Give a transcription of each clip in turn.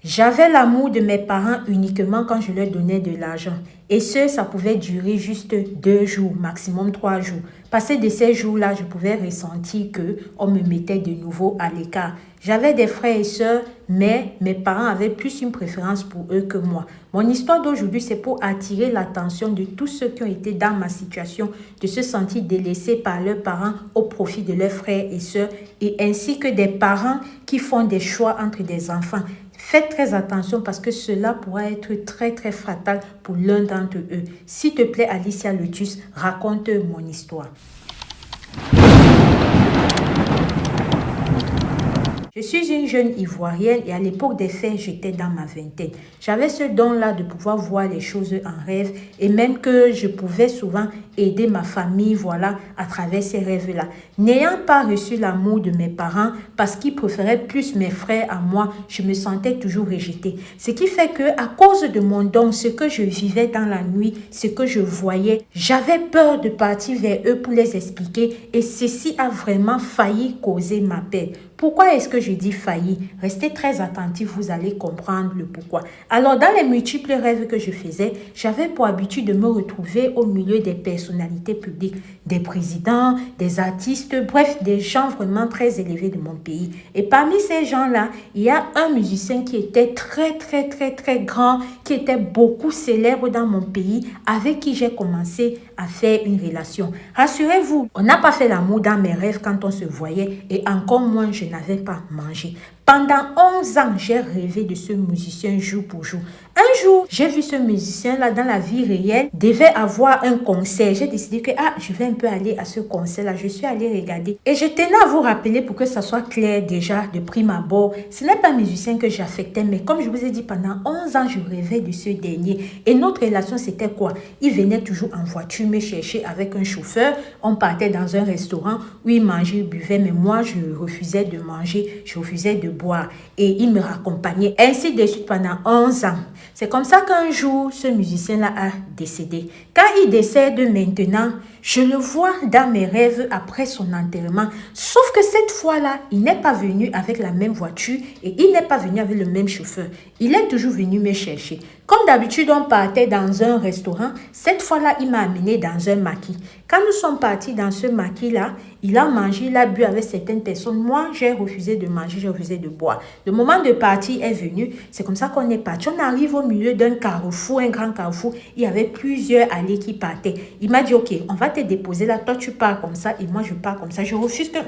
J'avais l'amour de mes parents uniquement quand je leur donnais de l'argent. Et ça pouvait durer juste 2 jours, maximum 3 jours. Passé de ces jours-là, je pouvais ressentir qu'on me mettait de nouveau à l'écart. J'avais des frères et sœurs, mais mes parents avaient plus une préférence pour eux que moi. Mon histoire d'aujourd'hui, c'est pour attirer l'attention de tous ceux qui ont été dans ma situation, de se sentir délaissés par leurs parents au profit de leurs frères et sœurs, et ainsi que des parents qui font des choix entre des enfants. Faites très attention parce que cela pourra être très très fatal pour l'un d'entre eux. S'il te plaît, Alicia Lotus, raconte mon histoire. Je suis une jeune Ivoirienne et à l'époque des faits, j'étais dans ma vingtaine. J'avais ce don-là de pouvoir voir les choses en rêve et même que je pouvais souvent aider ma famille, voilà, à travers ces rêves-là. N'ayant pas reçu l'amour de mes parents parce qu'ils préféraient plus mes frères à moi, je me sentais toujours rejetée. Ce qui fait que à cause de mon don, ce que je vivais dans la nuit, ce que je voyais, j'avais peur de partir vers eux pour les expliquer et ceci a vraiment failli causer ma paix. Pourquoi est-ce que je dis failli? Restez très attentifs, vous allez comprendre le pourquoi. Alors, dans les multiples rêves que je faisais, j'avais pour habitude de me retrouver au milieu des personnalités publiques, des présidents, des artistes, bref, des gens vraiment très élevés de mon pays. Et parmi ces gens-là, il y a un musicien qui était très grand, qui était beaucoup célèbre dans mon pays, avec qui j'ai commencé à faire une relation. Rassurez-vous, on n'a pas fait l'amour dans mes rêves quand on se voyait et encore moins je n'avais pas mangé. Pendant 11 ans, j'ai rêvé de ce musicien jour pour jour. Un jour, j'ai vu ce musicien-là dans la vie réelle, devait avoir un concert. J'ai décidé que je vais un peu aller à ce concert-là. Je suis allée regarder. Et je tenais à vous rappeler pour que ça soit clair déjà de prime abord. Ce n'est pas un musicien que j'affectais, mais comme je vous ai dit, pendant 11 ans, je rêvais de ce dernier. Et notre relation, c'était quoi? Il venait toujours en voiture me chercher avec un chauffeur. On partait dans un restaurant où il mangeait, il buvait, mais moi, je refusais de manger, je refusais de boire. Et il me raccompagnait. Ainsi de suite pendant 11 ans. C'est comme ça qu'un jour, ce musicien-là a décédé. Quand il décède maintenant, je le vois dans mes rêves après son enterrement. Sauf que cette fois-là, il n'est pas venu avec la même voiture et il n'est pas venu avec le même chauffeur. Il est toujours venu me chercher. Comme d'habitude, on partait dans un restaurant. Cette fois-là, il m'a amené dans un maquis. Quand nous sommes partis dans ce maquis-là, il a mangé, il a bu avec certaines personnes. Moi, j'ai refusé de manger, j'ai refusé de boire. Le moment de partir est venu. C'est comme ça qu'on est parti. On arrive au milieu d'un carrefour, un grand carrefour. Il y avait plusieurs allées qui partaient. Il m'a dit, OK, on va te déposer là. Toi, tu pars comme ça et moi, je pars comme ça. Je refuse que,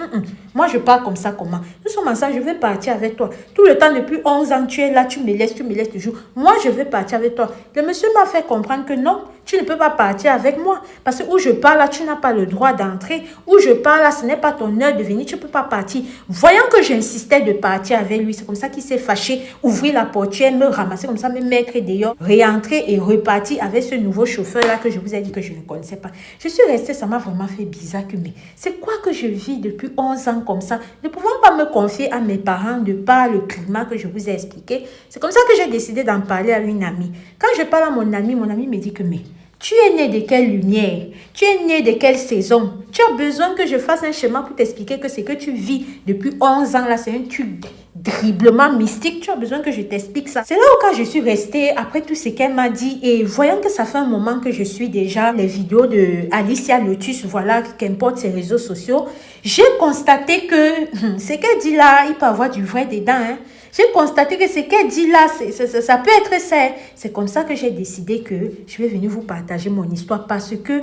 moi, je pars comme ça. Comment? Nous sommes ensemble, je vais partir avec toi. Tout le temps, depuis 11 ans, tu es là, tu me laisses toujours. Moi, je veux partir avec toi. Le monsieur m'a fait comprendre que non, tu ne peux pas partir avec moi. Parce que où je pars là, tu n'as pas le droit d'entrer. Où je pars là, ce n'est pas ton heure de venir, tu ne peux pas partir. Voyant que j'insistais de partir avec lui, c'est comme ça qu'il s'est fâché, ouvrir la portière, me ramasser comme ça, me mettre dehors, réentrer et repartir avec ce nouveau chauffeur là que je vous ai dit que je ne connaissais pas. Je suis restée, ça m'a vraiment fait bizarre que mais c'est quoi que je vis depuis 11 ans comme ça, ne pouvant pas me confier à mes parents de par le climat que je vous ai expliqué. C'est comme ça que j'ai décidé d'en parler à une amie. Quand je parle à mon ami me dit que mais tu es né de quelle lumière? Tu es né de quelle saison? Tu as besoin que je fasse un schéma pour t'expliquer que ce que tu vis depuis 11 ans là, c'est un truc driblement mystique. Tu as besoin que je t'explique ça. C'est là où quand je suis restée, après tout ce qu'elle m'a dit, et voyant que ça fait un moment que je suis déjà les vidéos de Alicia Lotus, voilà, qu'importe ses réseaux sociaux, j'ai constaté que ce qu'elle dit là, il peut avoir du vrai dedans, hein. J'ai constaté que ce qu'elle dit là, ça peut être ça. C'est comme ça que j'ai décidé que je vais venir vous partager mon histoire parce que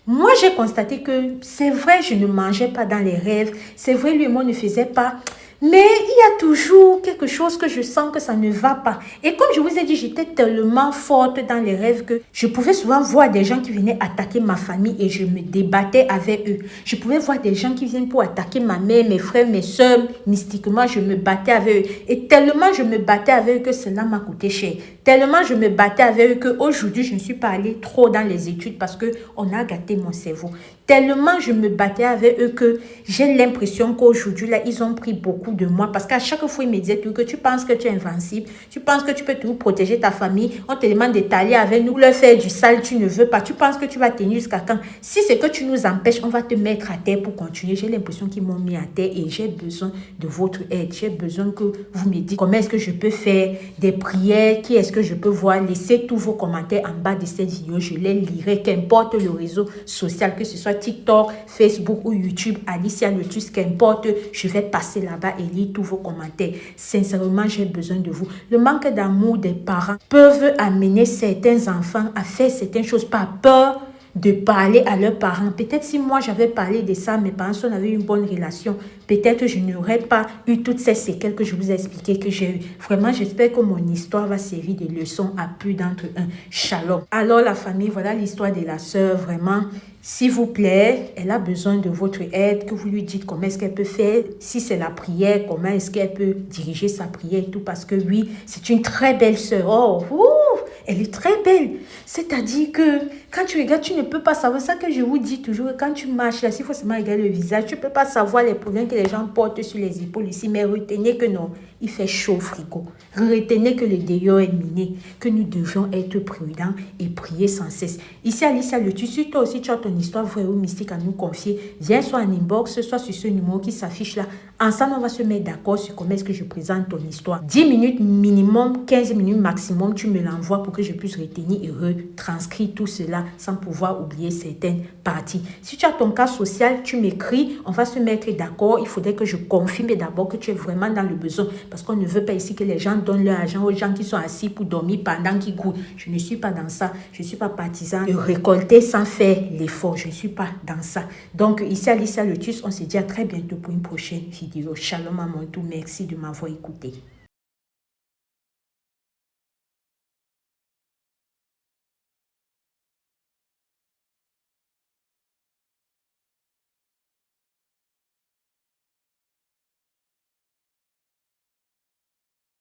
moi, j'ai constaté que c'est vrai, je ne mangeais pas dans les rêves. C'est vrai, lui et moi ne faisions pas. Mais il y a toujours quelque chose que je sens que ça ne va pas. Et comme je vous ai dit, j'étais tellement forte dans les rêves que je pouvais souvent voir des gens qui venaient attaquer ma famille et je me débattais avec eux. Je pouvais voir des gens qui viennent pour attaquer ma mère, mes frères, mes soeurs. Mystiquement, je me battais avec eux. Et tellement je me battais avec eux que cela m'a coûté cher. Tellement je me battais avec eux qu'aujourd'hui, je ne suis pas allée trop dans les études parce qu'on a gâté mon cerveau. tellement je me battais avec eux que j'ai l'impression qu'aujourd'hui, là, ils ont pris beaucoup de moi. Parce qu'à chaque fois, ils me disaient que tu penses que tu es invincible, tu penses que tu peux toujours protéger ta famille, on te demande de t'allier avec nous, leur faire du sale, tu ne veux pas, tu penses que tu vas tenir jusqu'à quand? Si c'est que tu nous empêches, on va te mettre à terre pour continuer. J'ai l'impression qu'ils m'ont mis à terre et j'ai besoin de votre aide. J'ai besoin que vous me dites comment est-ce que je peux faire des prières, qui est-ce que je peux voir. Laissez tous vos commentaires en bas de cette vidéo, je les lirai, qu'importe le réseau social, que ce soit TikTok, Facebook ou YouTube, Alicia Lotus, qu'importe, je vais passer là-bas et lire tous vos commentaires. Sincèrement, j'ai besoin de vous. Le manque d'amour des parents peuvent amener certains enfants à faire certaines choses par peur de parler à leurs parents. Peut-être si moi j'avais parlé de ça, mes parents, si on avait une bonne relation, peut-être je n'aurais pas eu toutes ces séquelles que je vous ai expliquées que j'ai eues. Vraiment, j'espère que mon histoire va servir de leçon à plus d'entre eux. Shalom. Alors la famille, voilà l'histoire de la sœur. Vraiment, s'il vous plaît, elle a besoin de votre aide, que vous lui dites comment est-ce qu'elle peut faire. Si c'est la prière, comment est-ce qu'elle peut diriger sa prière et tout. Parce que oui, c'est une très belle sœur. Oh, elle est très belle. C'est-à-dire que quand tu regardes, tu ne peux pas savoir. Ça que je vous dis toujours, quand tu marches là, s'il faut seulement regarder le visage, tu ne peux pas savoir les problèmes que les gens portent sur les épaules ici. Mais retenez que non, il fait chaud au frigo. Retenez que le dehors est miné, que nous devions être prudents et prier sans cesse. Ici, Alicia Lotus, si toi aussi tu as ton histoire vraie ou mystique à nous confier, viens soit en inbox, soit sur ce numéro qui s'affiche là. Ensemble, on va se mettre d'accord sur comment est-ce que je présente ton histoire. 10 minutes minimum, 15 minutes maximum, tu me l'envoies pour que je puisse retenir et retranscrire tout cela sans pouvoir oublier certaines parties. Si tu as ton cas social, tu m'écris, on va se mettre d'accord. Il faudrait que je confirme d'abord que tu es vraiment dans le besoin parce qu'on ne veut pas ici que les gens donnent leur argent aux gens qui sont assis pour dormir pendant qu'ils courent. Je ne suis pas dans ça. Je ne suis pas partisan de récolter sans faire l'effort. Je ne suis pas dans ça. Donc, ici Alicia Lotus, on se dit à très bientôt pour une prochaine vidéo. Shalom à mon tout. Merci de m'avoir écouté.